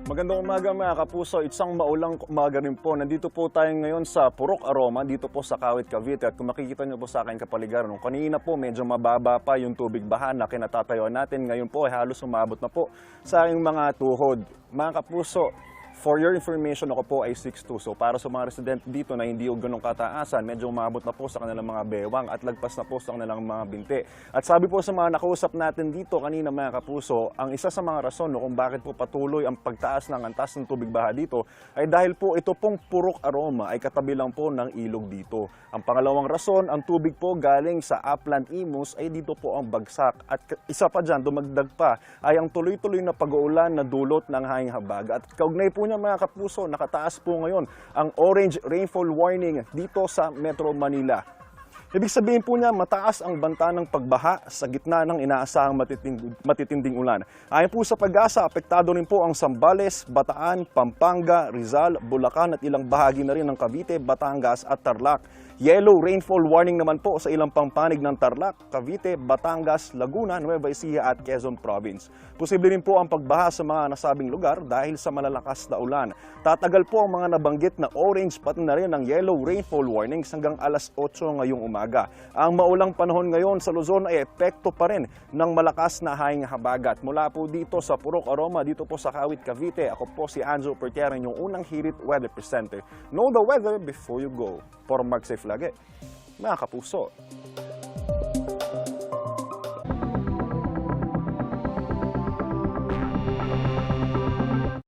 Magandang umaga mga kapuso, isang maulang umaga rin po. Nandito po tayo ngayon sa Purok Aroma, dito po sa Kawit, Cavite. At kung makikita nyo po sa aking kapaligiran, kanina po medyo mababa pa yung tubig baha na kinatatayuan natin. Ngayon po ay halos umabot na po sa aking mga tuhod. Mga kapuso, for your information, ako po ay 6'2". So para sa mga resident dito na hindi yung ganong kataasan, medyo umabot na po sa kanilang mga bewang at lagpas na po sa kanilang mga binti. At sabi po sa mga nakausap natin dito kanina mga kapuso, ang isa sa mga rason kung bakit po patuloy ang pagtaas ng antas ng tubig baha dito ay dahil po ito pong Purok Aroma ay katabi lang po ng ilog dito. Ang pangalawang rason, ang tubig po galing sa Upland Imus ay dito po ang bagsak. At isa pa dyan, dumagdag pa, ay ang tuloy-tuloy na pag-uulan na dulot ng hanging habagat. At kaugnay po niya mga kapuso, nakataas po ngayon ang orange rainfall warning dito sa Metro Manila. Ibig sabihin po niya, mataas ang banta ng pagbaha sa gitna ng inaasahang matitinding ulan. Ayon po sa Pag-asa, apektado rin po ang Zambales, Bataan, Pampanga, Rizal, Bulacan at ilang bahagi na rin ng Cavite, Batangas at Tarlac. Yellow rainfall warning naman po sa ilang pampanig ng Tarlac, Cavite, Batangas, Laguna, Nueva Ecija at Quezon Province. Posible rin po ang pagbaha sa mga nasabing lugar dahil sa malalakas na ulan. Tatagal po ang mga nabanggit na orange pati na rin ang yellow rainfall warnings hanggang alas 8 ngayong umaga. Ang maulang panahon ngayon sa Luzon ay epekto pa rin ng malakas na hanging habagat. Mula po dito sa Purok Aroma, dito po sa Kawit, Cavite, ako po si Anjo Pertera, yung unang hirit weather presenter. Know the weather before you go. For mag-safe lagi, mga kapuso.